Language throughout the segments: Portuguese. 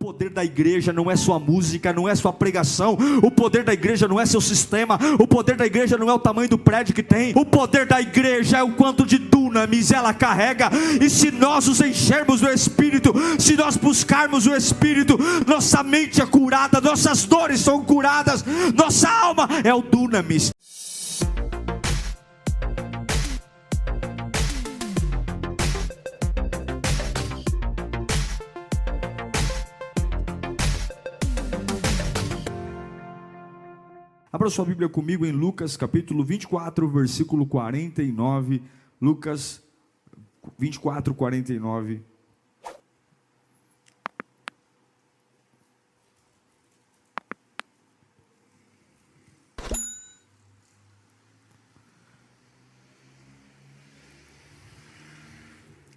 poder da igreja não é sua música, não é sua pregação. O poder da igreja não é seu sistema. O poder da igreja não é o tamanho do prédio que tem. O poder da igreja é o quanto de dunamis ela carrega. E se nós nos enchermos do Espírito, se nós buscarmos o Espírito, nossa mente é curada, nossas dores são curadas, nossa alma é o dunamis. Abra sua Bíblia comigo em Lucas capítulo 24, versículo 49. Lucas 24, 49.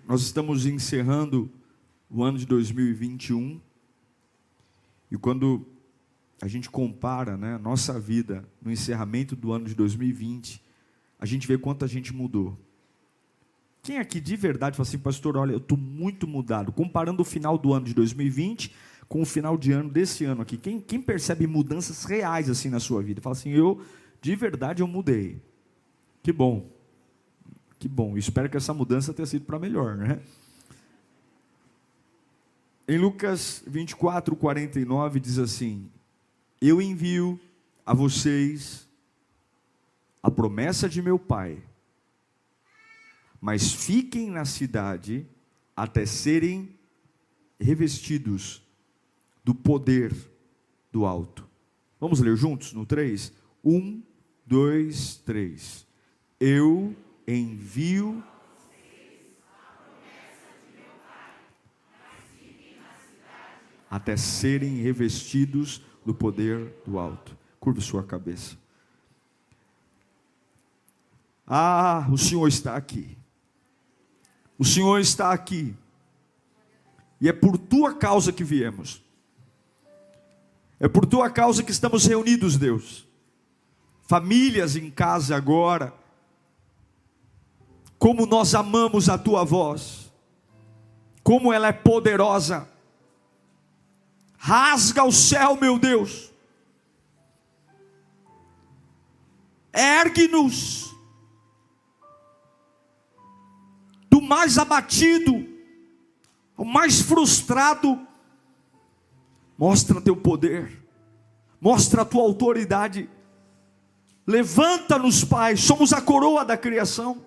Nós estamos encerrando o ano de 2021. E quando a gente compara, a nossa vida no encerramento do ano de 2020, a gente vê quanto a gente mudou. Quem aqui de verdade fala assim: pastor, olha, eu estou muito mudado, comparando o final do ano de 2020 com o final de ano desse ano aqui? Quem percebe mudanças reais assim na sua vida? Fala assim: de verdade eu mudei. Que bom, espero que essa mudança tenha sido para melhor, Em Lucas 24, 49 diz assim: eu envio a vocês a promessa de meu Pai, mas fiquem na cidade até serem revestidos do poder do alto. Vamos ler juntos no 3? 1, 2, 3. Eu envio até serem revestidos do poder do alto. Curva sua cabeça. O Senhor está aqui. O Senhor está aqui. E é por tua causa que viemos. É por tua causa que estamos reunidos, Deus. Famílias em casa agora. Como nós amamos a tua voz. Como ela é poderosa. Rasga o céu, meu Deus. Ergue-nos do mais abatido, o mais frustrado. Mostra teu poder, mostra a tua autoridade. Levanta-nos, Pai, somos a coroa da criação.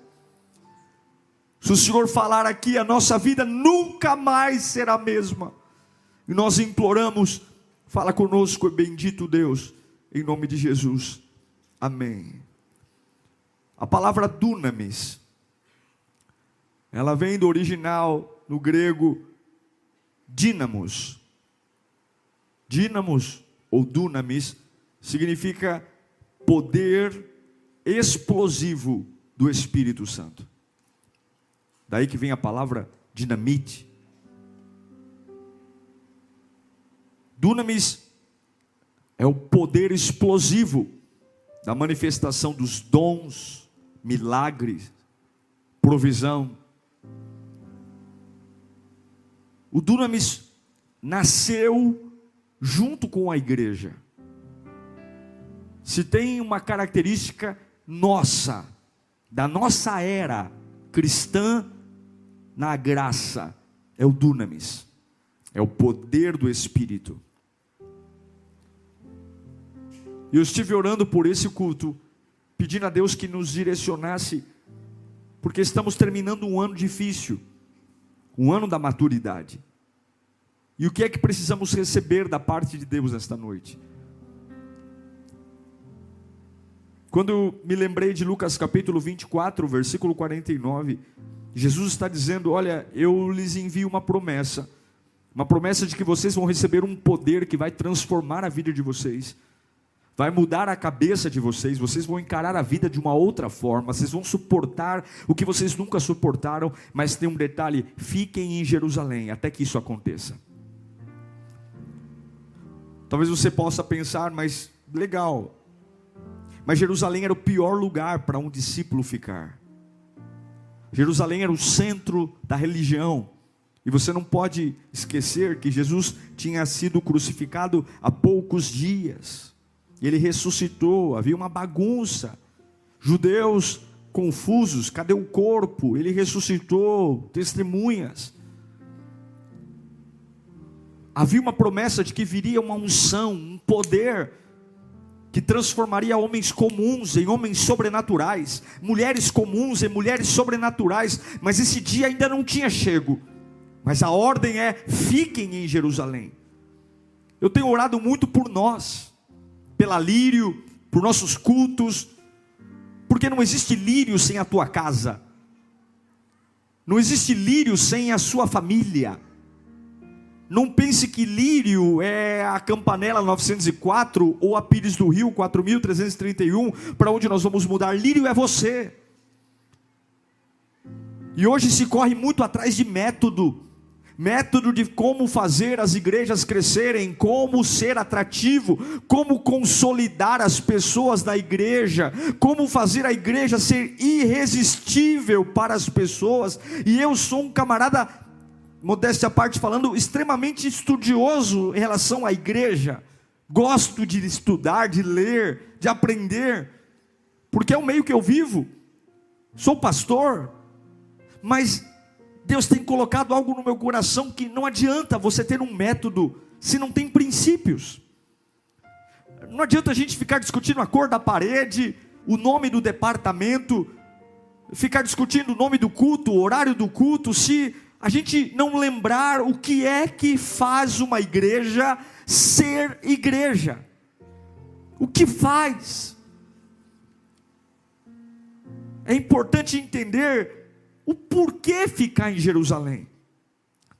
Se o Senhor falar aqui, a nossa vida nunca mais será a mesma. E nós imploramos, fala conosco, bendito Deus, em nome de Jesus, amém. A palavra dunamis, ela vem do original, no grego, dínamos. Dínamos, ou dunamis, significa poder explosivo do Espírito Santo. Daí que vem a palavra dinamite. Dunamis é o poder explosivo da manifestação dos dons, milagres, provisão. O dunamis nasceu junto com a igreja. Se tem uma característica nossa, da nossa era cristã na graça, é o dunamis, é o poder do Espírito. E eu estive orando por esse culto, pedindo a Deus que nos direcionasse, porque estamos terminando um ano difícil, um ano da maturidade. E o que é que precisamos receber da parte de Deus nesta noite? Quando eu me lembrei de Lucas capítulo 24, versículo 49, Jesus está dizendo: olha, eu lhes envio uma promessa de que vocês vão receber um poder que vai transformar a vida de vocês, vai mudar a cabeça de vocês, vocês vão encarar a vida de uma outra forma, vocês vão suportar o que vocês nunca suportaram, mas tem um detalhe: fiquem em Jerusalém até que isso aconteça. Talvez você possa pensar, mas legal, mas Jerusalém era o pior lugar para um discípulo ficar. Jerusalém era o centro da religião, E você não pode esquecer que Jesus tinha sido crucificado há poucos dias. Ele ressuscitou, havia uma bagunça. Judeus confusos, cadê o corpo? Ele ressuscitou, testemunhas. Havia uma promessa de que viria uma unção, um poder que transformaria homens comuns em homens sobrenaturais, mulheres comuns em mulheres sobrenaturais, mas esse dia ainda não tinha chego. Mas a ordem é: fiquem em Jerusalém. Eu tenho orado muito por nós, pela Lírio, por nossos cultos, porque não existe lírio sem a tua casa, não existe lírio sem a sua família. Não pense que Lírio é a Campanella 904 ou a Pires do Rio 4331, para onde nós vamos mudar. Lírio é você. E hoje se corre muito atrás de método de como fazer as igrejas crescerem, como ser atrativo, como consolidar as pessoas da igreja, como fazer a igreja ser irresistível para as pessoas. E eu sou um camarada, modéstia à parte falando, extremamente estudioso em relação à igreja. Gosto de estudar, de ler, de aprender, porque é o meio que eu vivo. Sou pastor, mas Deus tem colocado algo no meu coração que não adianta você ter um método se não tem princípios. Não adianta a gente ficar discutindo a cor da parede, o nome do departamento, ficar discutindo o nome do culto, o horário do culto, se a gente não lembrar o que é que faz uma igreja ser igreja. O que faz? É importante entender o porquê ficar em Jerusalém.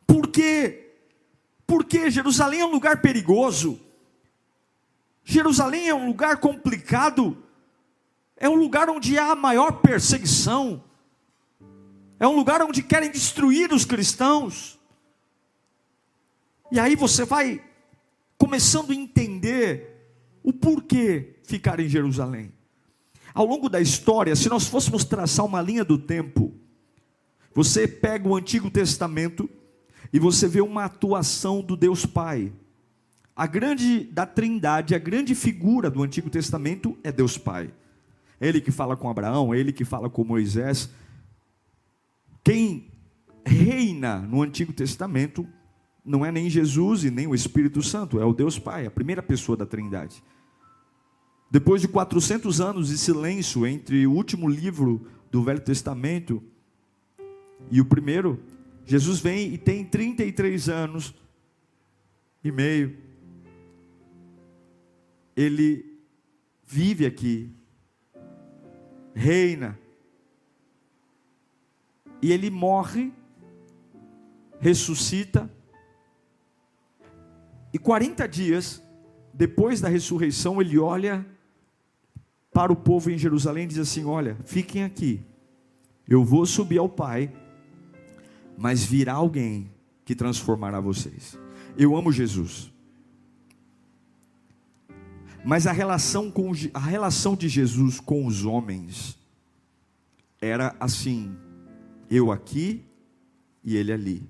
Por quê? Porque Jerusalém é um lugar perigoso. Jerusalém é um lugar complicado. É um lugar onde há a maior perseguição. É um lugar onde querem destruir os cristãos. E aí você vai começando a entender o porquê ficar em Jerusalém. Ao longo da história, se nós fôssemos traçar uma linha do tempo, você pega o Antigo Testamento e você vê uma atuação do Deus Pai. Da Trindade, a grande figura do Antigo Testamento é Deus Pai. É Ele que fala com Abraão, é Ele que fala com Moisés. Quem reina no Antigo Testamento não é nem Jesus e nem o Espírito Santo, é o Deus Pai, a primeira pessoa da Trindade. Depois de 400 anos de silêncio entre o último livro do Velho Testamento e o primeiro, Jesus vem e tem 33 anos e meio. Ele vive aqui, reina, e ele morre, ressuscita, e 40 dias depois da ressurreição, ele olha para o povo em Jerusalém e diz assim: olha, fiquem aqui, eu vou subir ao Pai, mas virá alguém que transformará vocês. Eu amo Jesus, mas a relação de Jesus com os homens era assim: eu aqui e ele ali.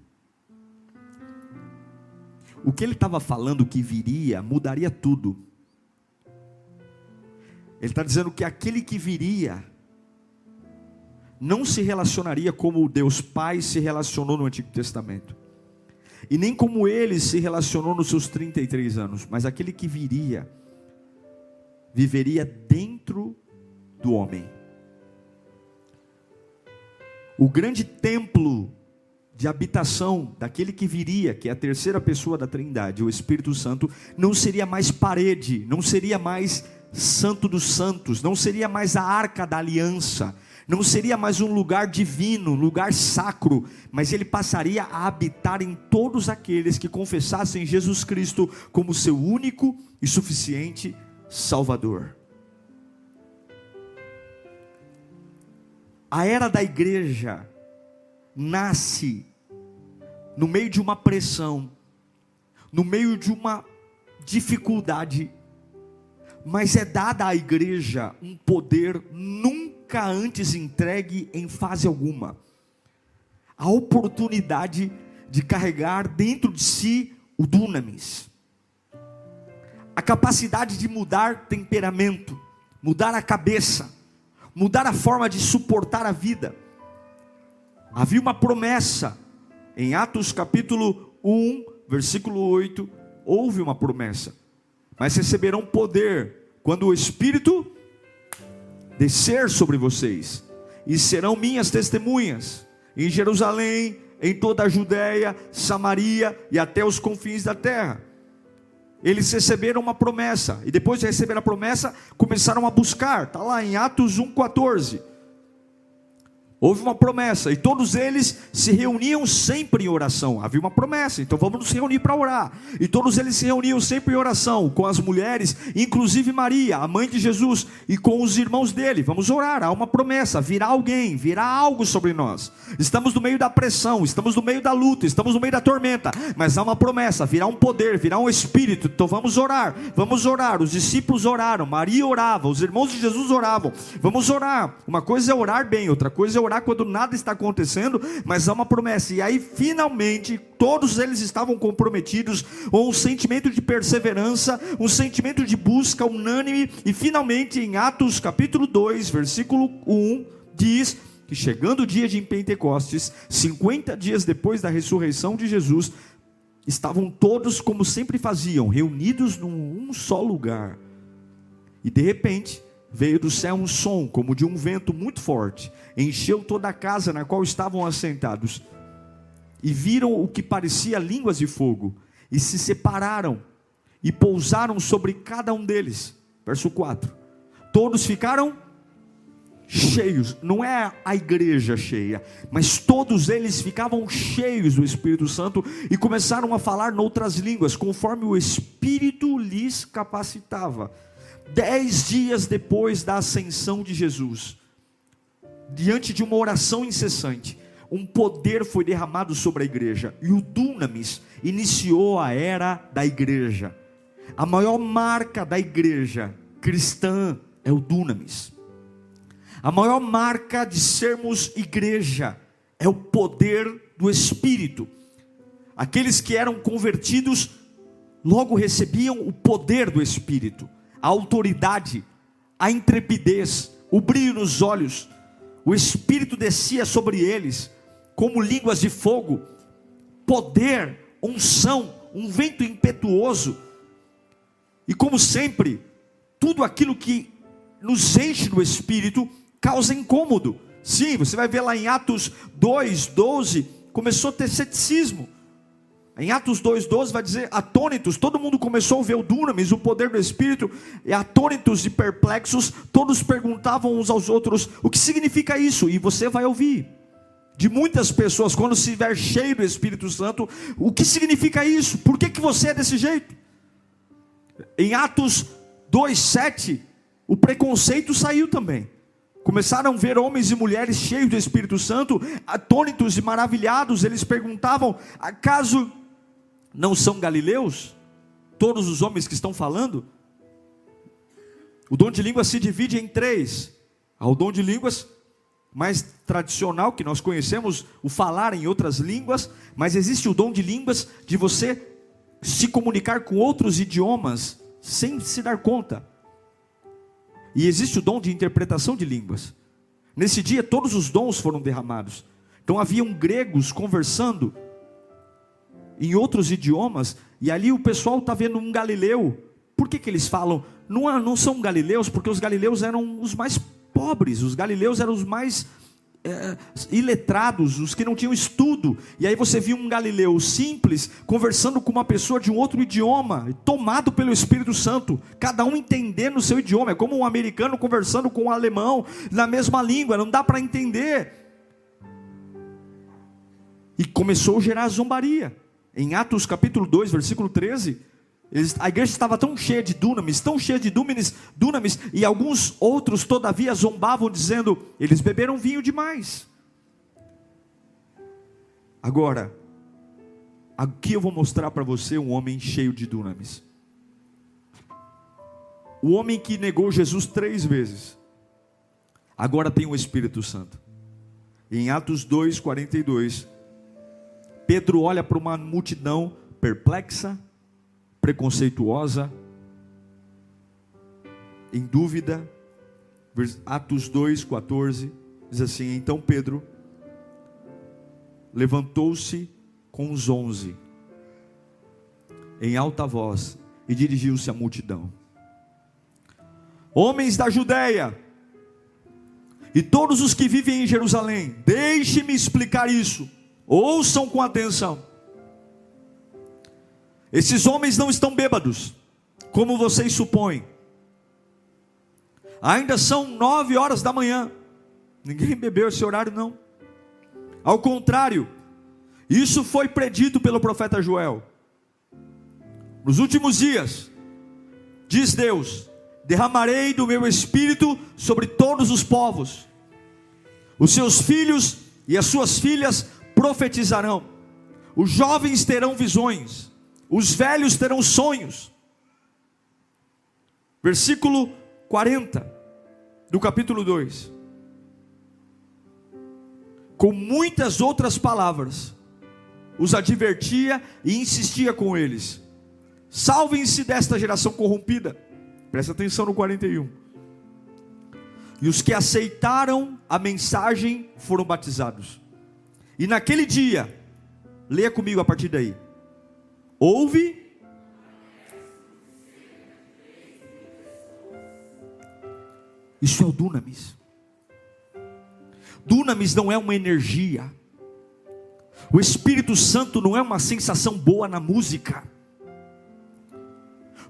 O que ele estava falando que viria mudaria tudo. Ele está dizendo que aquele que viria não se relacionaria como o Deus Pai se relacionou no Antigo Testamento, e nem como ele se relacionou nos seus 33 anos, mas aquele que viria, viveria dentro do homem. O grande templo de habitação daquele que viria, que é a terceira pessoa da Trindade, o Espírito Santo, não seria mais parede, não seria mais Santo dos Santos, não seria mais a Arca da Aliança, não seria mais um lugar divino, lugar sacro, mas ele passaria a habitar em todos aqueles que confessassem Jesus Cristo como seu único e suficiente Salvador. A era da igreja nasce no meio de uma pressão, no meio de uma dificuldade, mas é dada à igreja um poder nunca antes entregue em fase alguma: a oportunidade de carregar dentro de si o dunamis. A capacidade de mudar temperamento, mudar a cabeça, mudar a forma de suportar a vida. Havia uma promessa, em Atos capítulo 1, versículo 8, houve uma promessa: mas receberão poder, quando o Espírito descer sobre vocês, e serão minhas testemunhas, em Jerusalém, em toda a Judéia, Samaria, e até os confins da terra. Eles receberam uma promessa, e depois de receber a promessa, começaram a buscar. Está lá em Atos 1,14. Houve uma promessa, e todos eles se reuniam sempre em oração. Havia uma promessa, então vamos nos reunir para orar. E todos eles se reuniam sempre em oração, com as mulheres, inclusive Maria, a mãe de Jesus, e com os irmãos dele. Vamos orar, há uma promessa, virá alguém, virá algo sobre nós. Estamos no meio da pressão, estamos no meio da luta, estamos no meio da tormenta, mas há uma promessa, virá um poder, virá um Espírito. Então vamos orar, vamos orar. Os discípulos oraram, Maria orava, os irmãos de Jesus oravam. Vamos orar. Uma coisa é orar bem, outra coisa é orar quando nada está acontecendo, mas há uma promessa. E aí finalmente todos eles estavam comprometidos com um sentimento de perseverança, um sentimento de busca unânime. E finalmente em Atos capítulo 2, versículo 1, diz que chegando o dia de Pentecostes, 50 dias depois da ressurreição de Jesus, estavam todos como sempre faziam, reunidos num só lugar. E de repente veio do céu um som, como de um vento muito forte, encheu toda a casa na qual estavam assentados, e viram o que parecia línguas de fogo, e se separaram, e pousaram sobre cada um deles. Verso 4, todos ficaram cheios, não é a igreja cheia, mas todos eles ficavam cheios do Espírito Santo, e começaram a falar noutras línguas, conforme o Espírito lhes capacitava. 10 dias depois da ascensão de Jesus, diante de uma oração incessante, um poder foi derramado sobre a igreja, e o dunamis iniciou a era da igreja. A maior marca da igreja cristã é o dunamis. A maior marca de sermos igreja é o poder do Espírito. Aqueles que eram convertidos logo recebiam o poder do Espírito, a autoridade, a intrepidez, o brilho nos olhos. O Espírito descia sobre eles como línguas de fogo, poder, unção, um vento impetuoso. E como sempre, tudo aquilo que nos enche do Espírito causa incômodo. Sim, você vai ver lá em Atos 2:12, começou a ter ceticismo. Em Atos 2:12 vai dizer, atônitos, todo mundo começou a ver o dunamis, o poder do Espírito, e atônitos e perplexos, todos perguntavam uns aos outros, o que significa isso? E você vai ouvir de muitas pessoas, quando se estiver cheio do Espírito Santo, o que significa isso? Por que você é desse jeito? Em Atos 2:7, o preconceito saiu também. Começaram a ver homens e mulheres cheios do Espírito Santo, atônitos e maravilhados. Eles perguntavam, acaso não são galileus todos os homens que estão falando? O dom de línguas se divide em 3. Há o dom de línguas mais tradicional, que nós conhecemos, o falar em outras línguas. Mas existe o dom de línguas de você se comunicar com outros idiomas sem se dar conta. E existe o dom de interpretação de línguas. Nesse dia todos os dons foram derramados. Então haviam gregos conversando em outros idiomas, e ali o pessoal está vendo um galileu. Por que eles falam? Não são galileus, porque os galileus eram os mais pobres, os galileus eram os mais iletrados, os que não tinham estudo. E aí você viu um galileu simples conversando com uma pessoa de um outro idioma, tomado pelo Espírito Santo, cada um entendendo o seu idioma. É como um americano conversando com um alemão na mesma língua, não dá para entender. E começou a gerar zombaria. Em Atos capítulo 2, versículo 13, a igreja estava tão cheia de dunamis, e alguns outros todavia zombavam, dizendo, eles beberam vinho demais. Agora, aqui eu vou mostrar para você um homem cheio de dunamis. O homem que negou Jesus 3 vezes, agora tem o Espírito Santo. Em Atos 2:42, Pedro olha para uma multidão perplexa, preconceituosa, em dúvida. Atos 2:14 diz assim: então Pedro levantou-se com os 11 em alta voz e dirigiu-se à multidão: homens da Judeia e todos os que vivem em Jerusalém, deixe-me explicar isso, ouçam com atenção. Esses homens não estão bêbados, como vocês supõem. Ainda são 9 horas da manhã. Ninguém bebeu esse horário não. Ao contrário, isso foi predito pelo profeta Joel. Nos últimos dias, diz Deus, derramarei do meu espírito sobre todos os povos. Os seus filhos e as suas filhas profetizarão. Os jovens terão visões. Os velhos terão sonhos. Versículo 40 do capítulo 2. Com muitas outras palavras, os advertia e insistia com eles: salvem-se desta geração corrompida. Presta atenção no 41. E os que aceitaram a mensagem foram batizados. E naquele dia, leia comigo a partir daí, houve isso é o dunamis. Dunamis não é uma energia. O Espírito Santo não é uma sensação boa na música.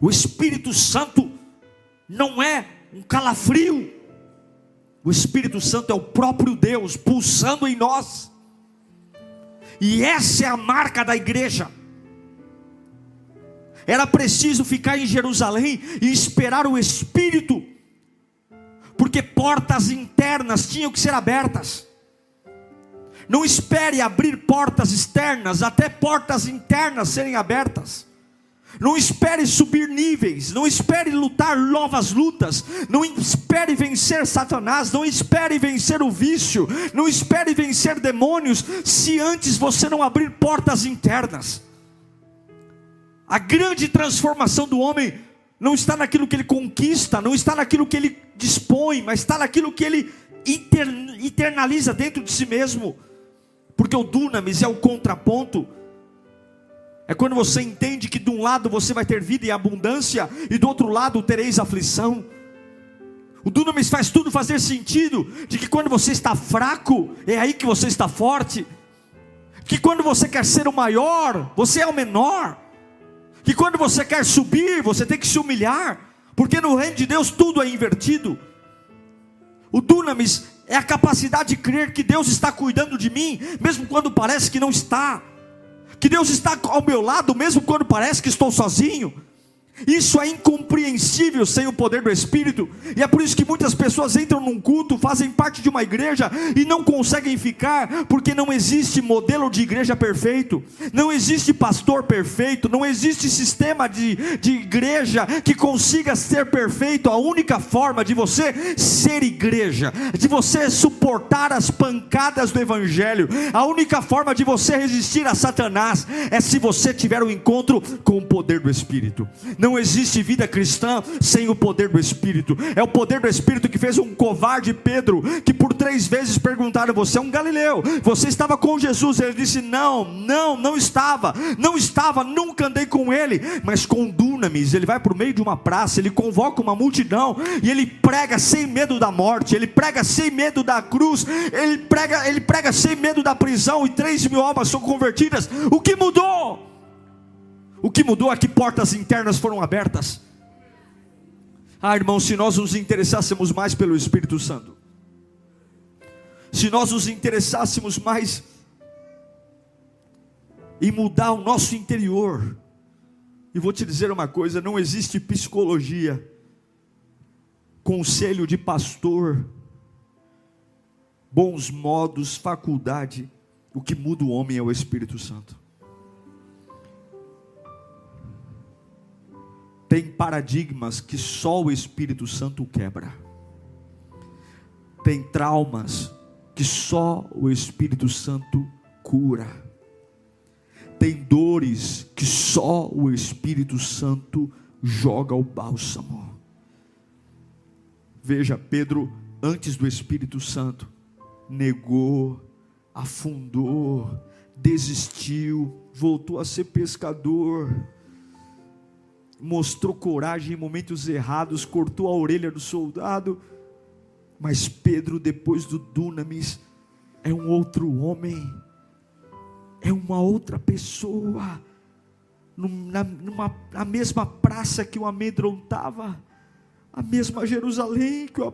O Espírito Santo não é um calafrio. O Espírito Santo é o próprio Deus pulsando em nós. E essa é a marca da igreja. Era preciso ficar em Jerusalém e esperar o Espírito, porque portas internas tinham que ser abertas. Não espere abrir portas externas até portas internas serem abertas. Não espere subir níveis, não espere lutar novas lutas, não espere vencer Satanás, não espere vencer o vício, não espere vencer demônios, se antes você não abrir portas internas. A grande transformação do homem não está naquilo que ele conquista, não está naquilo que ele dispõe, mas está naquilo que ele internaliza dentro de si mesmo. Porque o dunamis é o contraponto. É quando você entende que de um lado você vai ter vida e abundância, e do outro lado tereis aflição. O dunamis faz tudo fazer sentido, de que quando você está fraco, é aí que você está forte. Que quando você quer ser o maior, você é o menor. Que quando você quer subir, você tem que se humilhar, porque no reino de Deus tudo é invertido. O dunamis é a capacidade de crer que Deus está cuidando de mim, mesmo quando parece que não está. Que Deus está ao meu lado, mesmo quando parece que estou sozinho. Isso é incompreensível sem o poder do Espírito. E é por isso que muitas pessoas entram num culto, fazem parte de uma igreja e não conseguem ficar, porque não existe modelo de igreja perfeito, não existe pastor perfeito, não existe sistema de igreja que consiga ser perfeito. A única forma de você ser igreja, de você suportar as pancadas do Evangelho, a única forma de você resistir a Satanás, é se você tiver um encontro com o poder do Espírito. Não existe vida cristã sem o poder do Espírito. É o poder do Espírito que fez um covarde Pedro, que por 3 vezes perguntaram: você é um galileu, você estava com Jesus? Ele disse: não estava, nunca andei com ele. Mas com dunamis, ele vai para o meio de uma praça, ele convoca uma multidão, e ele prega sem medo da morte, ele prega sem medo da cruz, ele prega sem medo da prisão, e 3.000 almas são convertidas. O que mudou? O que mudou é que portas internas foram abertas. Irmãos, se nós nos interessássemos mais pelo Espírito Santo, se nós nos interessássemos mais em mudar o nosso interior, e vou te dizer uma coisa: não existe psicologia, conselho de pastor, bons modos, faculdade. O que muda o homem é o Espírito Santo. Tem paradigmas que só o Espírito Santo quebra. Tem traumas que só o Espírito Santo cura. tem dores que só o Espírito Santo joga o bálsamo. Veja, Pedro, antes do Espírito Santo, negou, afundou, desistiu, voltou a ser pescador, mostrou coragem em momentos errados, cortou a orelha do soldado. Mas Pedro, depois do Dunamis, é um outro homem, é uma outra pessoa. Na mesma praça que o amedrontava, a mesma Jerusalém que o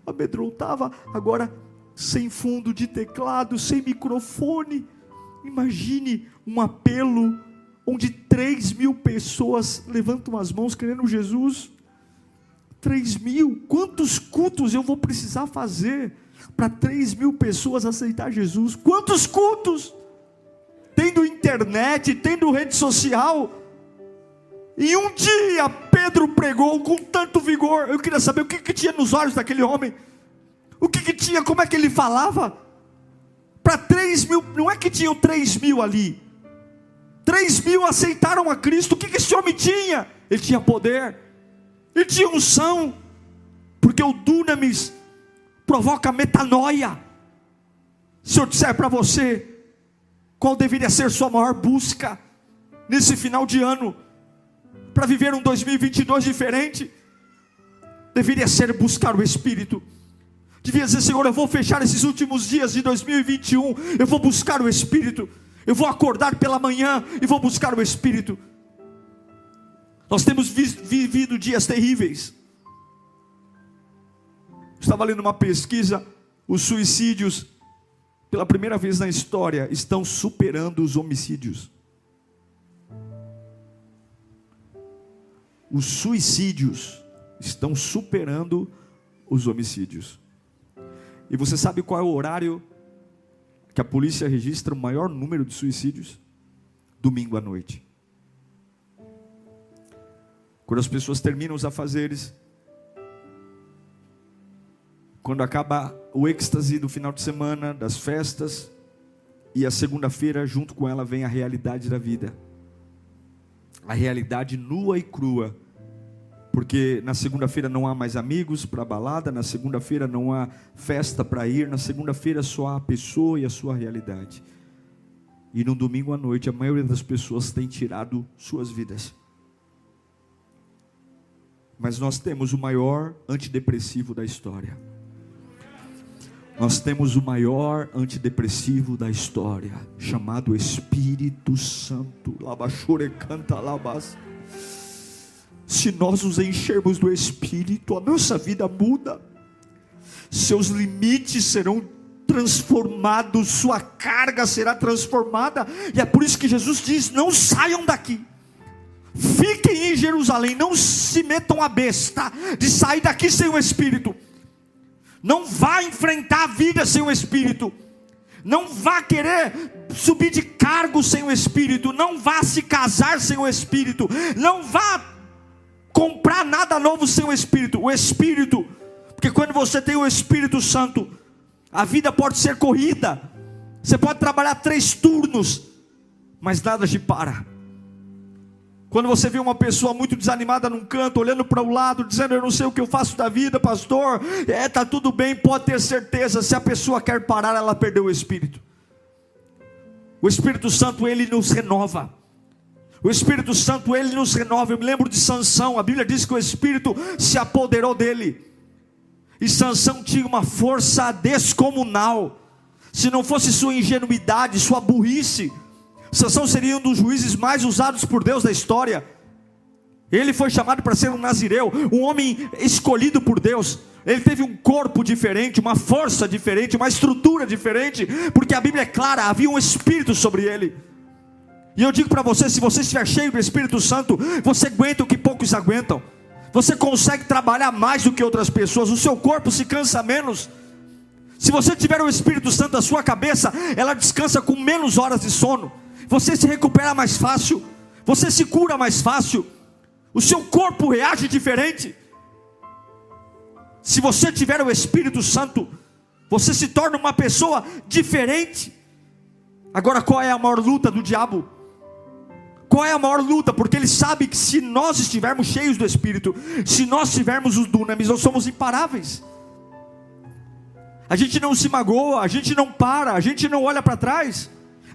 amedrontava, agora sem fundo de teclado, sem microfone. Imagine um apelo onde 3.000 pessoas levantam as mãos querendo Jesus. 3.000, quantos cultos eu vou precisar fazer para 3.000 pessoas aceitar Jesus? Quantos cultos? Tendo internet, tendo rede social. E um dia Pedro pregou com tanto vigor. Eu queria saber o que tinha nos olhos daquele homem. O que tinha, como é que ele falava? Para 3.000, não é que tinham 3.000 ali. 3.000 aceitaram a Cristo. O que esse homem tinha? Ele tinha poder, ele tinha unção, porque o Dunamis provoca metanoia. Se eu disser para você, qual deveria ser sua maior busca nesse final de ano, para viver um 2022 diferente, deveria ser buscar o Espírito. Devia dizer: Senhor, eu vou fechar esses últimos dias de 2021, eu vou buscar o Espírito. Eu vou acordar pela manhã e vou buscar o Espírito. Nós temos vivido dias terríveis. Estava lendo uma pesquisa, os suicídios, pela primeira vez na história, estão superando os homicídios. Os suicídios estão superando os homicídios. E você sabe qual é o horário que a polícia registra o maior número de suicídios? Domingo à noite. Quando as pessoas terminam os afazeres, quando acaba o êxtase do final de semana, das festas, e a segunda-feira junto com ela vem a realidade da vida. A realidade nua e crua. Porque na segunda-feira não há mais amigos para balada, na segunda-feira não há festa para ir, na segunda-feira só há a pessoa e a sua realidade. E no domingo à noite a maioria das pessoas tem tirado suas vidas. Mas nós temos o maior antidepressivo da história. Nós temos o maior antidepressivo da história, chamado Espírito Santo. Labachore canta labas. Se nós nos enchermos do Espírito, a nossa vida muda. Seus limites serão transformados, sua carga será transformada. E é por isso que Jesus diz: não saiam daqui, fiquem em Jerusalém, não se metam a besta de sair daqui sem o Espírito. Não vá enfrentar a vida sem o Espírito. Não vá querer subir de cargo sem o Espírito. Não vá se casar sem o Espírito. Não vá comprar nada novo sem o Espírito. O Espírito, porque quando você tem o Espírito Santo, a vida pode ser corrida. Você pode trabalhar 3 turnos, mas nada te para. Quando você vê uma pessoa muito desanimada num canto, olhando para o lado, dizendo: eu não sei o que eu faço da vida, pastor, está tudo bem, pode ter certeza, se a pessoa quer parar, ela perdeu o Espírito. O Espírito Santo, ele nos renova. O Espírito Santo, ele nos renova. Eu me lembro de Sansão, a Bíblia diz que o Espírito se apoderou dele, e Sansão tinha uma força descomunal. Se não fosse sua ingenuidade, sua burrice, Sansão seria um dos juízes mais usados por Deus da história. Ele foi chamado para ser um nazireu, um homem escolhido por Deus. Ele teve um corpo diferente, uma força diferente, uma estrutura diferente, porque a Bíblia é clara, havia um Espírito sobre ele. E eu digo para você, se você estiver cheio do Espírito Santo, você aguenta o que poucos aguentam. Você consegue trabalhar mais do que outras pessoas, o seu corpo se cansa menos. Se você tiver o Espírito Santo na sua cabeça, ela descansa com menos horas de sono. Você se recupera mais fácil, você se cura mais fácil, o seu corpo reage diferente. Se você tiver o Espírito Santo, você se torna uma pessoa diferente. Agora, qual é a maior luta do diabo? Qual é a maior luta? Porque ele sabe que se nós estivermos cheios do Espírito, se nós tivermos os dunamis, nós somos imparáveis. A gente não se magoa, a gente não para, a gente não olha para trás.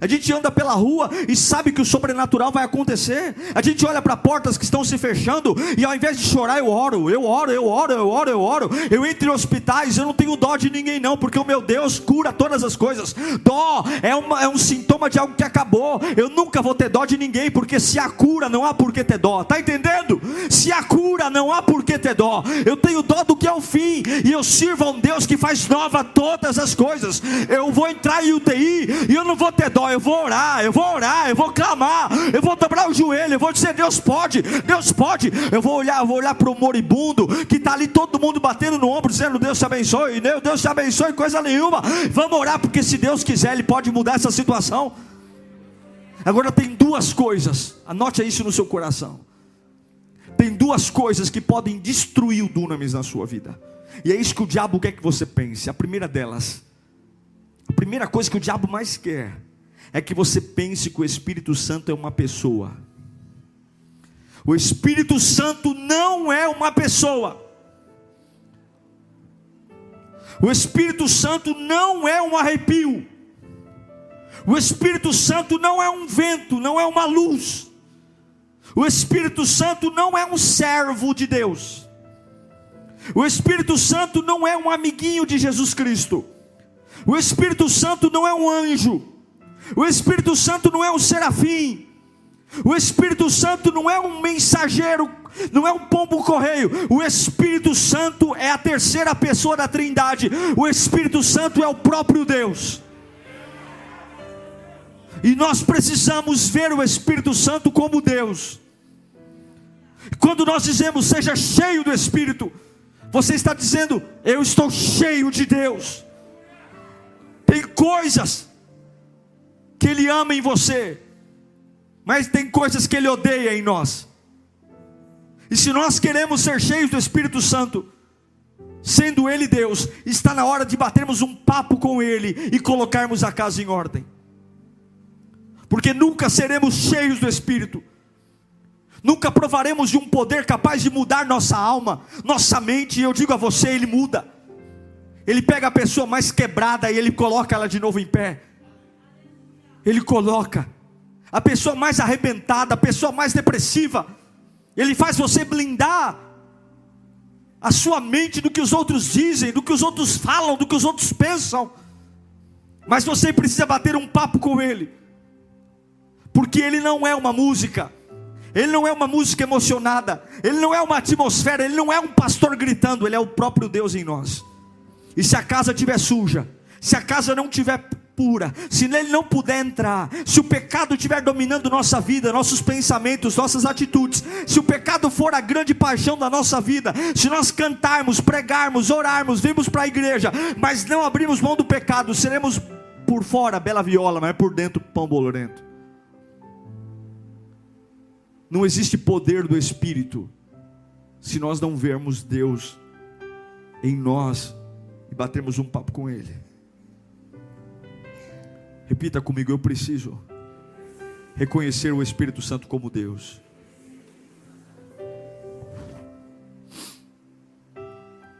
A gente anda pela rua e sabe que o sobrenatural vai acontecer. A gente olha para portas que estão se fechando e ao invés de chorar eu oro. Eu entro em hospitais, eu não tenho dó de ninguém não, porque o meu Deus cura todas as coisas. Dó é um sintoma de algo que acabou. Eu nunca vou ter dó de ninguém, porque se há cura não há por que ter dó. Está entendendo? Se há cura não há por que ter dó. Eu tenho dó do que é o fim, e eu sirvo a um Deus que faz nova todas as coisas. Eu vou entrar em UTI e eu não vou ter dó. Eu vou orar, eu vou clamar, eu vou dobrar o joelho, eu vou dizer: Deus pode, eu vou olhar para o moribundo, que está ali todo mundo batendo no ombro, dizendo: Deus te abençoe, Deus te abençoe, coisa nenhuma. Vamos orar, porque se Deus quiser, Ele pode mudar essa situação. Agora tem duas coisas, anote isso no seu coração. Tem duas coisas que podem destruir o dunamis na sua vida, e é isso que o diabo quer que você pense. A primeira delas, a primeira coisa que o diabo mais quer, é que você pense que o Espírito Santo é uma pessoa. O Espírito Santo não é uma pessoa. O Espírito Santo não é um arrepio. O Espírito Santo não é um vento, não é uma luz. O Espírito Santo não é um servo de Deus. O Espírito Santo não é um amiguinho de Jesus Cristo. O Espírito Santo não é um anjo. O Espírito Santo não é um serafim. O Espírito Santo não é um mensageiro, não é um pombo correio. O Espírito Santo é a terceira pessoa da Trindade. O Espírito Santo é o próprio Deus. E nós precisamos ver o Espírito Santo como Deus. Quando nós dizemos: seja cheio do Espírito, você está dizendo: eu estou cheio de Deus. Tem coisas que Ele ama em você, mas tem coisas que Ele odeia em nós. E se nós queremos ser cheios do Espírito Santo, sendo Ele Deus, está na hora de batermos um papo com Ele e colocarmos a casa em ordem. Porque nunca seremos cheios do Espírito, nunca provaremos de um poder capaz de mudar nossa alma, nossa mente. E eu digo a você, Ele muda. Ele pega a pessoa mais quebrada e Ele coloca ela de novo em pé. Ele coloca a pessoa mais arrebentada, a pessoa mais depressiva, Ele faz você blindar a sua mente do que os outros dizem, do que os outros falam, do que os outros pensam. Mas você precisa bater um papo com Ele, porque Ele não é uma música, Ele não é uma música emocionada, Ele não é uma atmosfera, Ele não é um pastor gritando, Ele é o próprio Deus em nós. E se a casa estiver suja, se a casa não estiver pura, se Ele não puder entrar, se o pecado estiver dominando nossa vida, nossos pensamentos, nossas atitudes, se o pecado for a grande paixão da nossa vida, se nós cantarmos, pregarmos, orarmos, virmos para a igreja, mas não abrimos mão do pecado, seremos por fora bela viola, mas por dentro pão bolorento. Não existe poder do Espírito se nós não vermos Deus em nós e batermos um papo com Ele. Repita comigo: eu preciso reconhecer o Espírito Santo como Deus.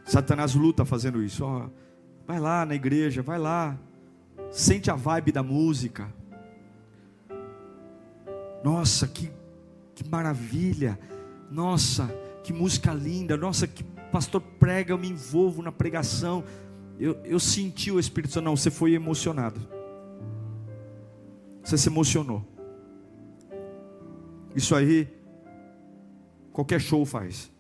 Satanás luta fazendo isso. Vai lá na igreja, vai lá, sente a vibe da música. Nossa, que maravilha. Nossa, que música linda. Nossa, que pastor prega, eu me envolvo na pregação. Eu senti o Espírito Santo. Não, você foi emocionado. Você se emocionou. Isso aí qualquer show faz.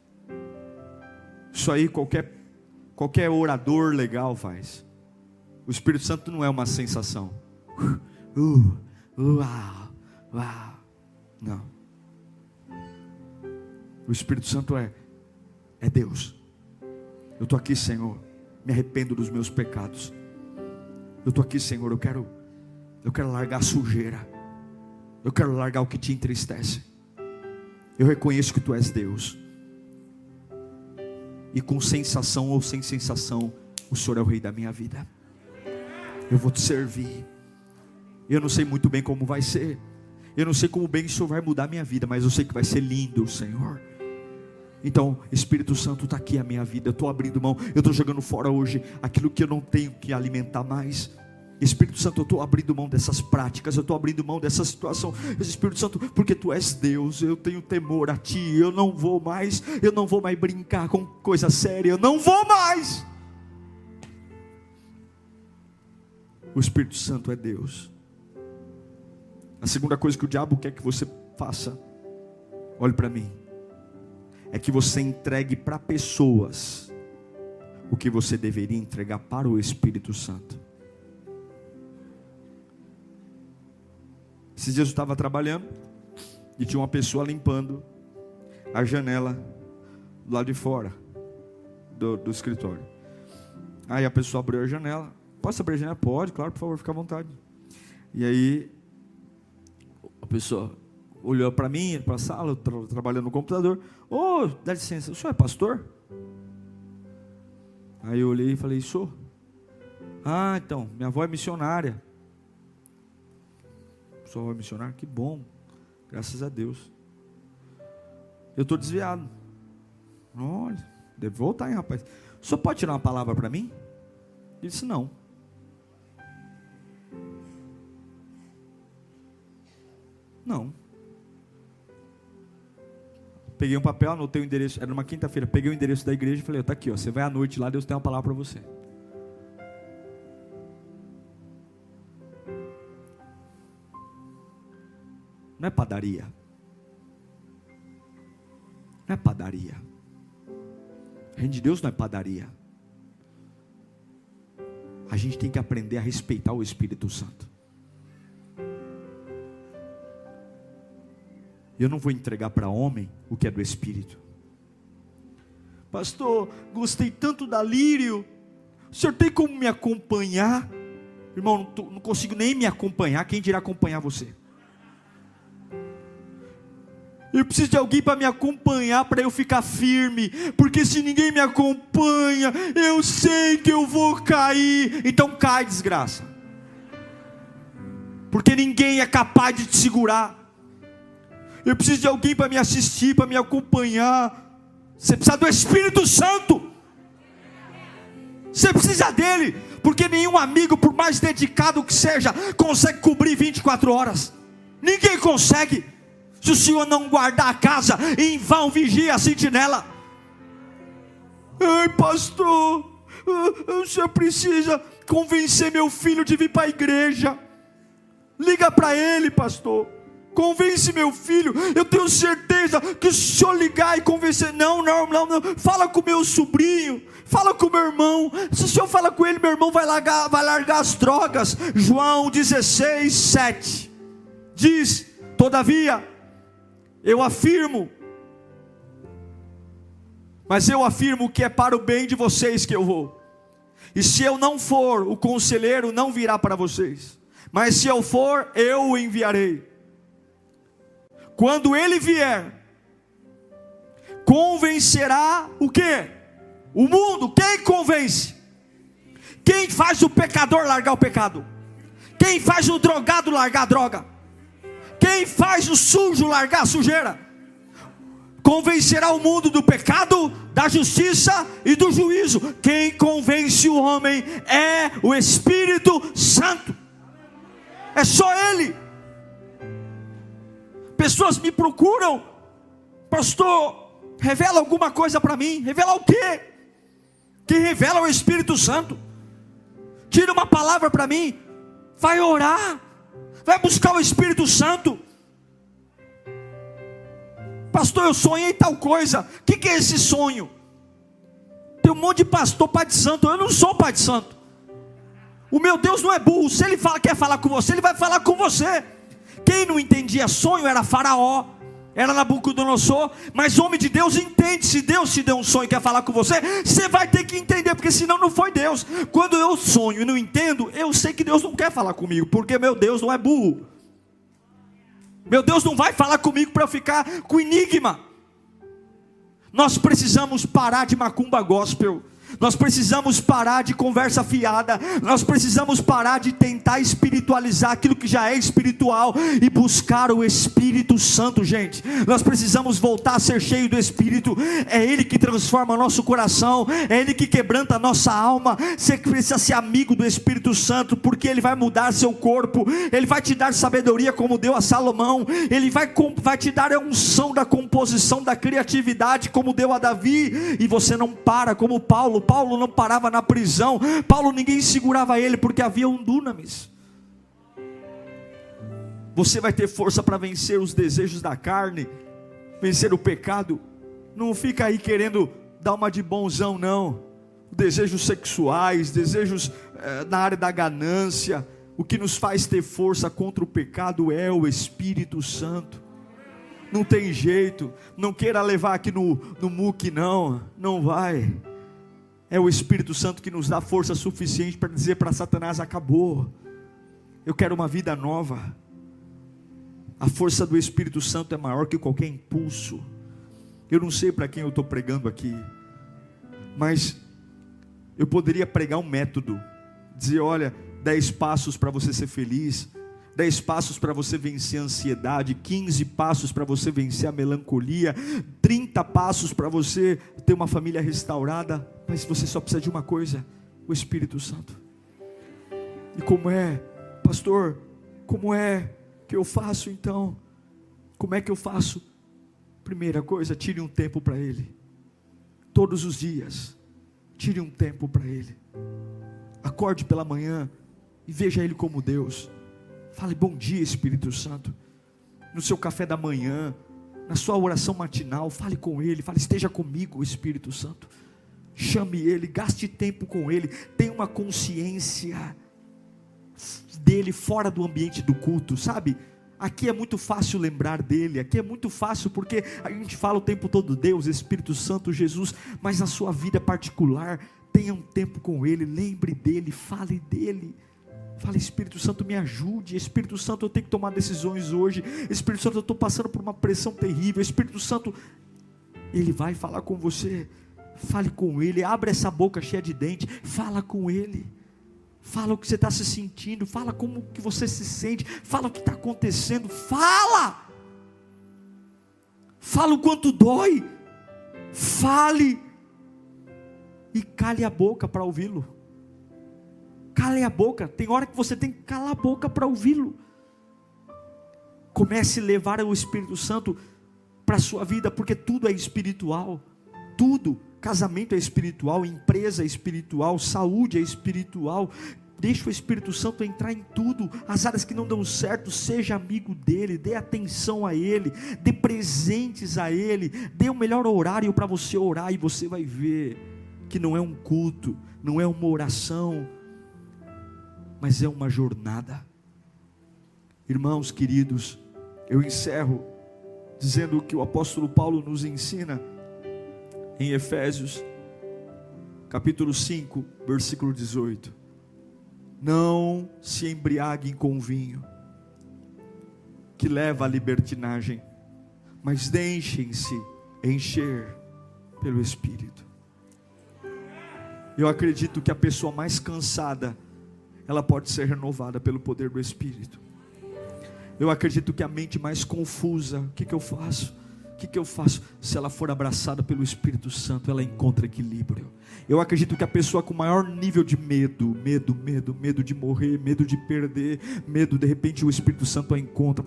Isso aí qualquer orador legal faz. O Espírito Santo não é uma sensação. Uau. Não. O Espírito Santo é Deus. Eu estou aqui, Senhor, me arrependo dos meus pecados. Eu estou aqui, Senhor, eu quero largar a sujeira. Eu quero largar o que te entristece. Eu reconheço que Tu és Deus. E com sensação ou sem sensação, o Senhor é o Rei da minha vida. Eu vou Te servir. Eu não sei muito bem como vai ser. Eu não sei como bem isso vai mudar a minha vida, mas eu sei que vai ser lindo, Senhor. Então, Espírito Santo, está aqui a minha vida. Eu estou abrindo mão, eu estou jogando fora hoje aquilo que eu não tenho que alimentar mais. Espírito Santo, eu estou abrindo mão dessas práticas, eu estou abrindo mão dessa situação. Espírito Santo, porque Tu és Deus, eu tenho temor a Ti. Eu não vou mais brincar com coisa séria. Eu não vou mais. O Espírito Santo é Deus. A segunda coisa que o diabo quer que você faça, olhe para mim, é que você entregue para pessoas o que você deveria entregar para o Espírito Santo. Esses dias eu estava trabalhando e tinha uma pessoa limpando a janela do lado de fora do escritório. Aí a pessoa abriu a janela. Posso abrir a janela? Pode, claro, por favor, fica à vontade. E aí a pessoa olhou para mim, para a sala, eu trabalhando no computador. Ô, dá licença, o senhor é pastor? Aí eu olhei e falei, sou. Ah, então, minha avó é missionária. Sua avó é missionária? Que bom, graças a Deus. Eu estou desviado. Olha, deve voltar, hein, rapaz. O senhor pode tirar uma palavra para mim? Ele disse, não. Não. Peguei um papel, anotei o endereço. Era numa quinta-feira. Peguei o endereço da igreja e falei, está aqui, ó, você vai à noite lá, Deus tem uma palavra para você. Não é padaria. Não é padaria. O reino de Deus não é padaria. A gente tem que aprender a respeitar o Espírito Santo. Eu não vou entregar para homem o que é do Espírito. Pastor, gostei tanto da Lírio. O senhor tem como me acompanhar? Irmão, não consigo nem me acompanhar. Quem dirá acompanhar você? Eu preciso de alguém para me acompanhar, para eu ficar firme. Porque se ninguém me acompanha, eu sei que eu vou cair. Então cai, desgraça. Porque ninguém é capaz de te segurar. Eu preciso de alguém para me assistir, para me acompanhar. Você precisa do Espírito Santo. Você precisa dele. Porque nenhum amigo, por mais dedicado que seja, consegue cobrir 24 horas. Ninguém consegue. Se o Senhor não guardar a casa, em vão vigia a sentinela. Ai, pastor, o senhor precisa convencer meu filho de vir para a igreja. Liga para ele, pastor. Convence meu filho. Eu tenho certeza que se o senhor ligar e convencer, não. Fala com meu sobrinho, fala com meu irmão. Se o senhor fala com ele, meu irmão vai largar as drogas. João 16, 7 diz, todavia, eu afirmo que é para o bem de vocês que eu vou. E se eu não for, o conselheiro não virá para vocês. Mas se eu for, eu o enviarei. Quando ele vier, convencerá o quê? O mundo. Quem convence? Quem faz o pecador largar o pecado? Quem faz o drogado largar a droga? Quem faz o sujo largar a sujeira? Convencerá o mundo do pecado, da justiça e do juízo. Quem convence o homem é o Espírito Santo. É só Ele. Pessoas me procuram, pastor, revela alguma coisa para mim. Revela o quê? Quem revela é o Espírito Santo. Tira uma palavra para mim. Vai orar. Vai buscar o Espírito Santo. Pastor, eu sonhei tal coisa. O que é esse sonho? Tem um monte de pastor, pai de santo. Eu não sou pai de santo. O meu Deus não é burro. Se Ele quer falar com você, Ele vai falar com você. Quem não entendia sonho era Faraó, era Nabucodonosor. Mas homem de Deus entende. Se Deus te deu um sonho e quer falar com você, você vai ter que entender, porque senão não foi Deus. Quando eu sonho e não entendo, eu sei que Deus não quer falar comigo, porque meu Deus não é burro. Meu Deus não vai falar comigo para eu ficar com enigma. Nós precisamos parar de macumba gospel. Nós precisamos parar de conversa fiada. Nós precisamos parar de tentar espiritualizar aquilo que já é espiritual e buscar o Espírito Santo, gente. Nós precisamos voltar a ser cheio do Espírito. É Ele que transforma nosso coração, é Ele que quebranta a nossa alma. Você precisa ser amigo do Espírito Santo, porque Ele vai mudar seu corpo. Ele vai te dar sabedoria como deu a Salomão. Ele vai te dar a unção da composição, da criatividade como deu a Davi. E você não para como Paulo não parava na prisão. Paulo, ninguém segurava ele porque havia um dunamis. Você vai ter força para vencer os desejos da carne, vencer o pecado. Não fica aí querendo dar uma de bonzão, não. Desejos sexuais, desejos na área da ganância. O que nos faz ter força contra o pecado é o Espírito Santo. Não tem jeito. Não queira levar aqui no muque, não vai. É o Espírito Santo que nos dá força suficiente para dizer para Satanás: acabou, eu quero uma vida nova. A força do Espírito Santo é maior que qualquer impulso. Eu não sei para quem eu estou pregando aqui, mas eu poderia pregar um método, dizer: olha, 10 passos para você ser feliz, 10 passos para você vencer a ansiedade, 15 passos para você vencer a melancolia, 30 passos para você ter uma família restaurada. Mas você só precisa de uma coisa: o Espírito Santo. E como é, pastor, como é que eu faço então? Como é que eu faço? Primeira coisa, tire um tempo para Ele. Todos os dias, tire um tempo para Ele. Acorde pela manhã e veja Ele como Deus. Fale: bom dia, Espírito Santo. No seu café da manhã, na sua oração matinal, fale com Ele. Fale: esteja comigo, Espírito Santo. Chame Ele, gaste tempo com Ele. Tenha uma consciência dEle fora do ambiente do culto, sabe? Aqui é muito fácil lembrar dEle. Aqui é muito fácil porque a gente fala o tempo todo: Deus, Espírito Santo, Jesus. Mas na sua vida particular, tenha um tempo com Ele. Lembre dEle, fale dEle. Fala: Espírito Santo, me ajude. Espírito Santo, eu tenho que tomar decisões hoje. Espírito Santo, eu estou passando por uma pressão terrível. Espírito Santo, Ele vai falar com você. Fale com Ele. Abre essa boca cheia de dente. Fala com Ele. Fala o que você está se sentindo. Fala como que você se sente. Fala o que está acontecendo. Fala o quanto dói. Fale. E cale a boca para ouvi-lo. Cale a boca. Tem hora que você tem que calar a boca para ouvi-lo. Comece a levar o Espírito Santo para a sua vida, porque tudo é espiritual. Tudo. Casamento é espiritual, empresa é espiritual, saúde é espiritual. Deixa o Espírito Santo entrar em tudo. As áreas que não dão certo, seja amigo dEle, dê atenção a Ele, dê presentes a Ele, dê o melhor horário para você orar, e você vai ver que não é um culto, não é uma oração, mas é uma jornada. Irmãos queridos, eu encerro dizendo o que o apóstolo Paulo nos ensina em Efésios, capítulo 5, versículo 18. Não se embriaguem com vinho, que leva à libertinagem, mas deixem-se encher pelo Espírito. Eu acredito que a pessoa mais cansada, ela pode ser renovada pelo poder do Espírito. Eu acredito que a mente mais confusa, o que eu faço? O que eu faço? Se ela for abraçada pelo Espírito Santo, ela encontra equilíbrio. Eu acredito que a pessoa com maior nível de medo de morrer, medo de perder, medo, de repente o Espírito Santo a encontra.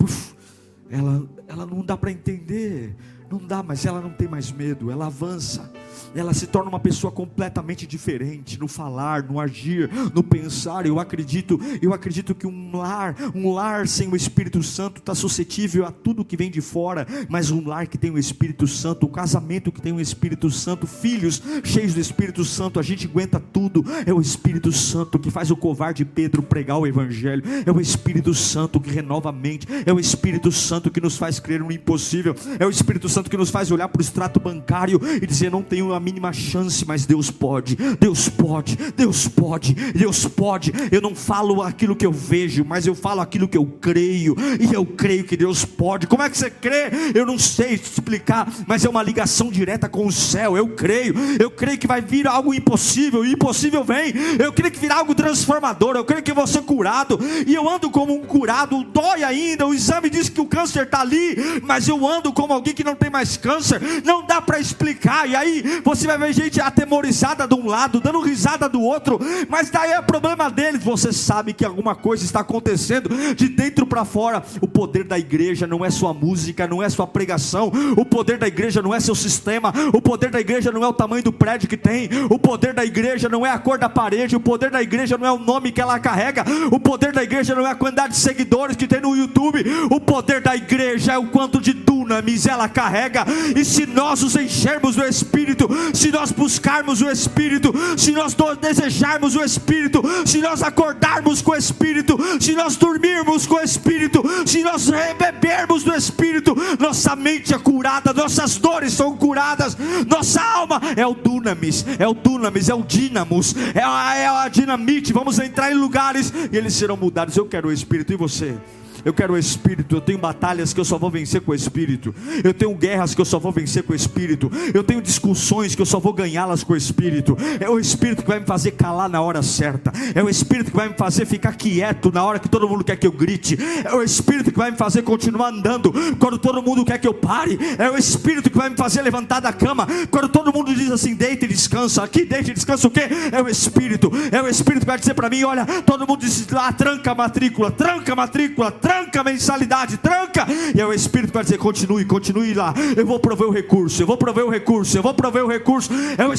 Ela não dá para entender, não dá, mas ela não tem mais medo, ela avança, ela se torna uma pessoa completamente diferente, no falar, no agir, no pensar. Eu acredito que um lar sem o Espírito Santo está suscetível a tudo que vem de fora, mas um lar que tem o Espírito Santo, um casamento que tem o Espírito Santo, filhos cheios do Espírito Santo, a gente aguenta tudo. É o Espírito Santo que faz o covarde Pedro pregar o Evangelho, é o Espírito Santo que renova a mente, é o Espírito Santo que nos faz crer no impossível, é o Espírito Santo que nos faz olhar para o extrato bancário e dizer: não tenho a mínima chance, mas Deus pode, Deus pode, Deus pode, Deus pode. Eu não falo aquilo que eu vejo, mas eu falo aquilo que eu creio, e eu creio que Deus pode. Como é que você crê? Eu não sei explicar, mas é uma ligação direta com o céu. Eu creio que vai vir algo impossível, e impossível vem. Eu creio que virá algo transformador, eu creio que vou ser curado, e eu ando como um curado. Dói ainda, o exame diz que o câncer está ali, mas eu ando como alguém que não tem mais câncer. Não dá para explicar. E aí você vai ver gente atemorizada de um lado, dando risada do outro, mas daí é problema deles. Você sabe que alguma coisa está acontecendo de dentro para fora. O poder da igreja não é sua música, não é sua pregação. O poder da igreja não é seu sistema. O poder da igreja não é o tamanho do prédio que tem. O poder da igreja não é a cor da parede. O poder da igreja não é o nome que ela carrega. O poder da igreja não é a quantidade de seguidores que tem no YouTube. O poder da igreja é o quanto de dunamis ela carrega. E se nós nos enchermos do Espírito, se nós buscarmos o Espírito, se nós desejarmos o Espírito, se nós acordarmos com o Espírito, se nós dormirmos com o Espírito, se nós bebermos do Espírito, nossa mente é curada, nossas dores são curadas, nossa alma é o dunamis, é o dínamos, é a dinamite. Vamos entrar em lugares e eles serão mudados. Eu quero o Espírito, e você? Eu quero o Espírito. Eu tenho batalhas que eu só vou vencer com o Espírito. Eu tenho guerras que eu só vou vencer com o Espírito. Eu tenho discussões que eu só vou ganhá-las com o Espírito. É o Espírito que vai me fazer calar na hora certa. É o Espírito que vai me fazer ficar quieto na hora que todo mundo quer que eu grite. É o Espírito que vai me fazer continuar andando quando todo mundo quer que eu pare. É o Espírito que vai me fazer levantar da cama quando todo mundo diz assim: deita e descansa. Aqui deita e descansa o quê? É o Espírito. É o Espírito que vai dizer para mim: olha, todo mundo diz lá, tranca a matrícula, tranca a mensalidade, tranca. E é o Espírito que vai dizer: continue lá. Eu vou prover o recurso. É o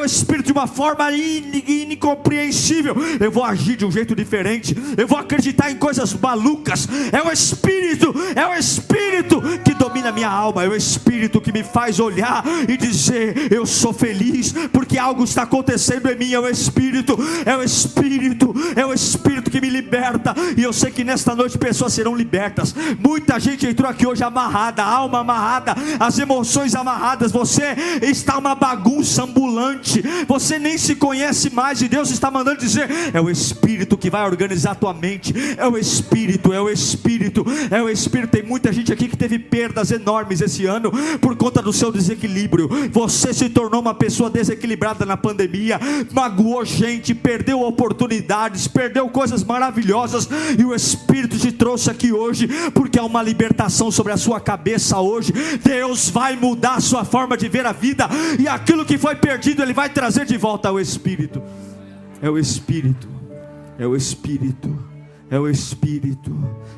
Espírito de uma forma incompreensível. Eu vou agir de um jeito diferente. Eu vou acreditar em coisas malucas. É o Espírito que domina a minha alma. É o Espírito que me faz olhar e dizer: eu sou feliz porque algo está acontecendo em mim. É o Espírito que me liberta. E eu sei que nesta noite pessoas serão libertas. Muita gente entrou aqui hoje amarrada, a alma amarrada, as emoções amarradas. Você está uma bagunça ambulante, você nem se conhece mais, e Deus está mandando dizer: é o Espírito que vai organizar a tua mente. É o Espírito. Tem muita gente aqui que teve perdas enormes esse ano por conta do seu desequilíbrio. Você se tornou uma pessoa desequilibrada na pandemia, magoou gente, perdeu oportunidades, perdeu coisas maravilhosas, e o Espírito te trouxe aqui hoje porque há uma libertação sobre a sua cabeça hoje. Deus vai mudar a sua forma de ver a vida, e aquilo que foi perdido Ele vai trazer de volta ao Espírito. É o Espírito.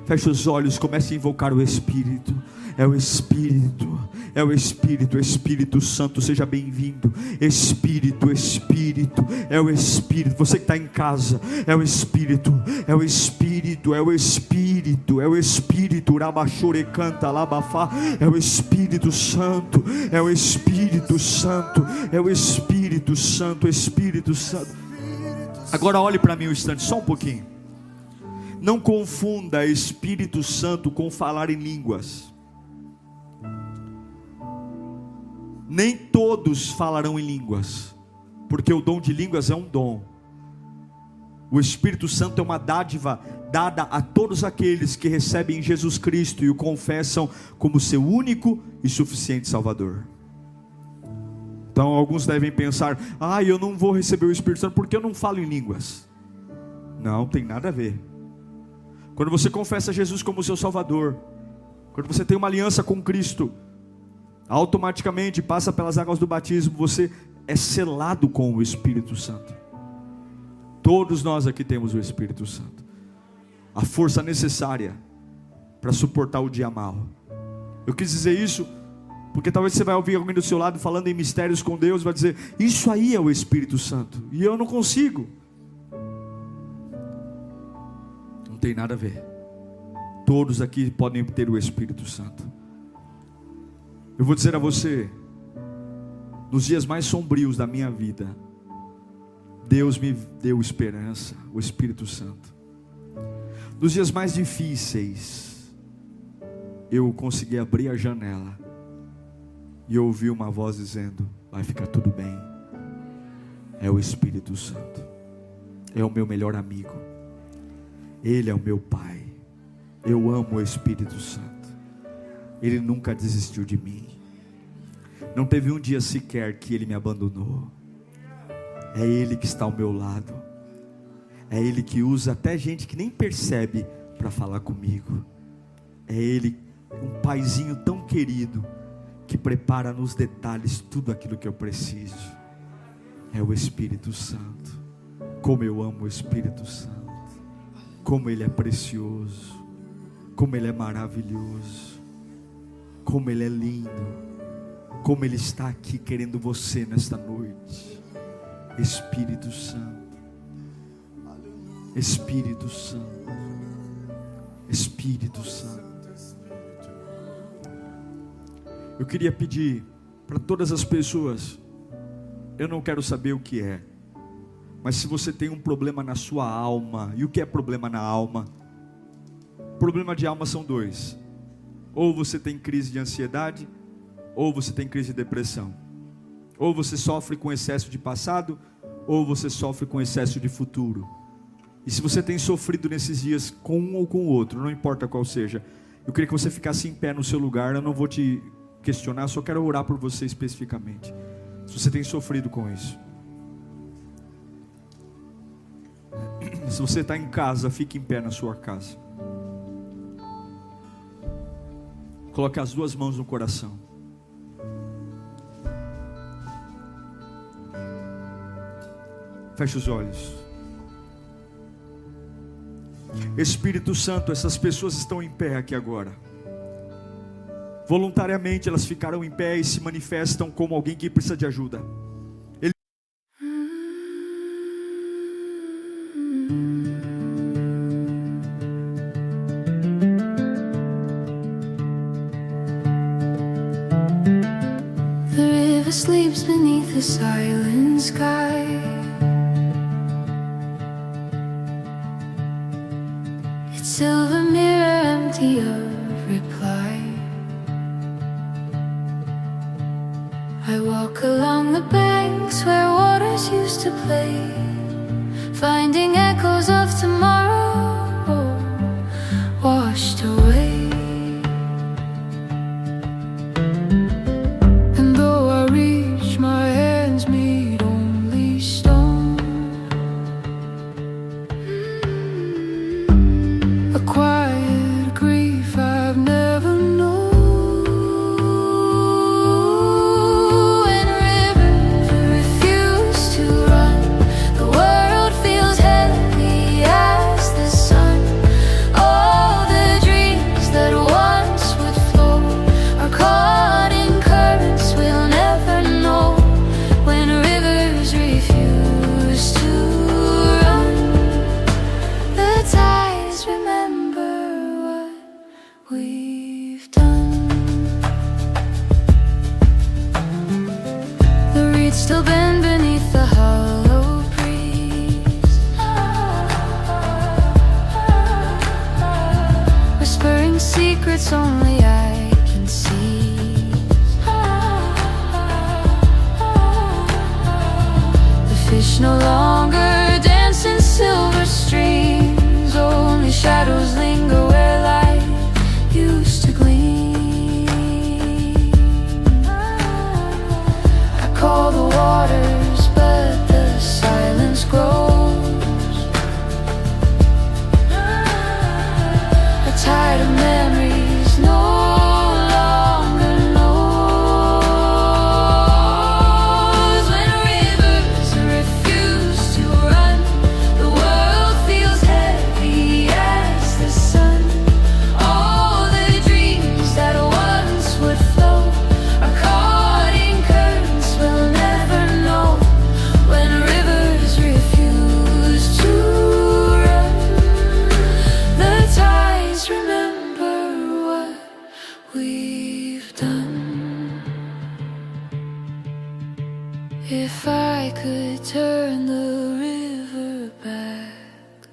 Feche os olhos, comece a invocar o Espírito. É o Espírito. Espírito Santo, seja bem-vindo. Espírito, é o Espírito. Você que está em casa, é o Espírito. Urabachure canta labafá. É o Espírito Santo. Espírito Santo. Agora olhe para mim um instante, só um pouquinho. Não confunda Espírito Santo com falar em línguas. Nem todos falarão em línguas, porque o dom de línguas é um dom. O Espírito Santo é uma dádiva dada a todos aqueles que recebem Jesus Cristo e o confessam como seu único e suficiente Salvador. Então alguns devem pensar: eu não vou receber o Espírito Santo porque eu não falo em línguas. Não, tem nada a ver. Quando você confessa Jesus como seu Salvador, quando você tem uma aliança com Cristo, automaticamente passa pelas águas do batismo, você é selado com o Espírito Santo. Todos nós aqui temos o Espírito Santo, a força necessária para suportar o dia mau. Eu quis dizer isso porque talvez você vai ouvir alguém do seu lado falando em mistérios com Deus e vai dizer: isso aí é o Espírito Santo, e eu não consigo. Não tem nada a ver. Todos aqui podem ter o Espírito Santo. Eu vou dizer a você, nos dias mais sombrios da minha vida, Deus me deu esperança, o Espírito Santo. Nos dias mais difíceis, eu consegui abrir a janela e eu ouvi uma voz dizendo: vai ficar tudo bem. É o Espírito Santo, é o meu melhor amigo, Ele é o meu Pai. Eu amo o Espírito Santo, Ele nunca desistiu de mim. Não teve um dia sequer que Ele me abandonou. É Ele que está ao meu lado, é Ele que usa até gente que nem percebe para falar comigo. É Ele, um paizinho tão querido, que prepara nos detalhes tudo aquilo que eu preciso. É o Espírito Santo. Como eu amo o Espírito Santo, como Ele é precioso, como Ele é maravilhoso, como Ele é lindo, como Ele está aqui querendo você nesta noite. Espírito Santo, Espírito Santo, Espírito Santo. Eu queria pedir para todas as pessoas, eu não quero saber o que é, mas se você tem um problema na sua alma, e o que é problema na alma? Problema de alma são dois: ou você tem crise de ansiedade, ou você tem crise de depressão. Ou você sofre com excesso de passado, ou você sofre com excesso de futuro. E se você tem sofrido nesses dias com um ou com o outro, não importa qual seja, eu queria que você ficasse em pé no seu lugar. Eu não vou te questionar, só quero orar por você especificamente. Se você tem sofrido com isso, se você está em casa, fique em pé na sua casa. Coloque as duas mãos no coração. Feche os olhos. Espírito Santo, essas pessoas estão em pé aqui agora. Voluntariamente elas ficaram em pé e se manifestam como alguém que precisa de ajuda. The river sleeps beneath the silent sky. Its silver mirror empty of reply. I walk along the banks where waters used to play, finding echoes of tomorrow washed away. And though I reach, my hands meet only stone. A quiet grief I've never known. Still bend beneath the hollow breeze, whispering secrets only I can see. The fish no longer dance in silver streams, only shadows linger where light used to gleam. I call the waters, but the silence grows. A tide of memories no longer knows. When rivers refuse to run, the world feels heavy as the sun. All the dreams that once would flow are caught in currents we'll never know. When rivers refuse to run, the tides remember what we've done. If I could turn the river back,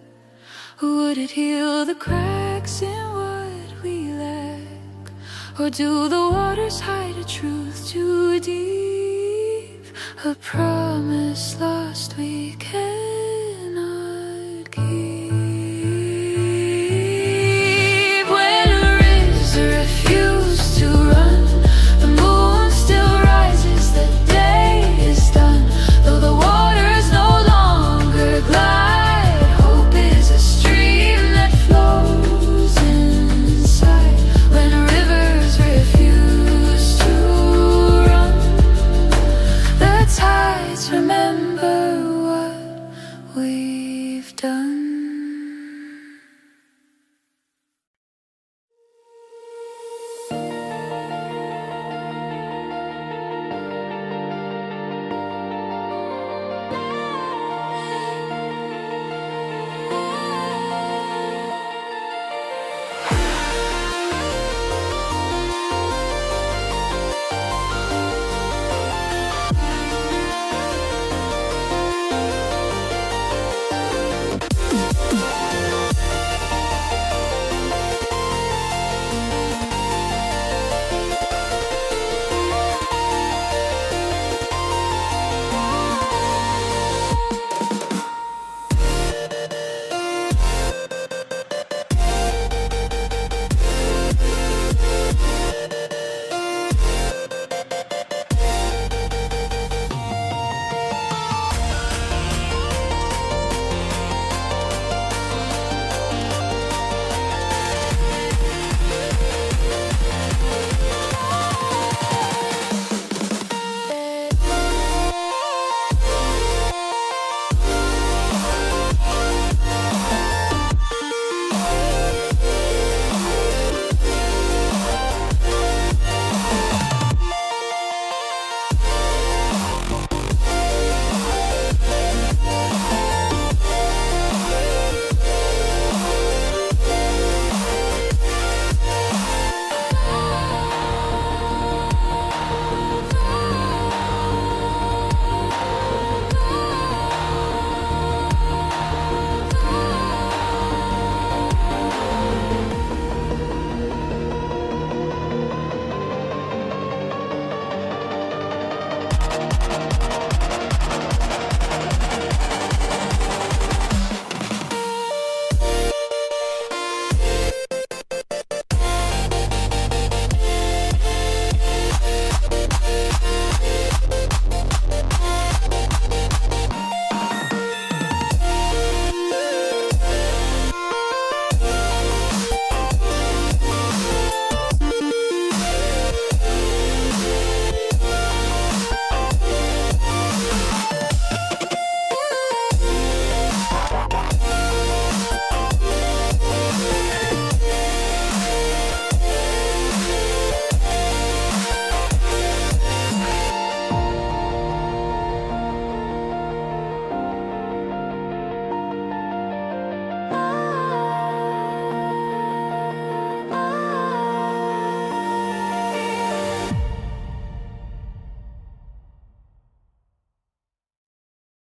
would it heal the cracks in what we lack? Or do the waters hide a truth too a promise lost we can't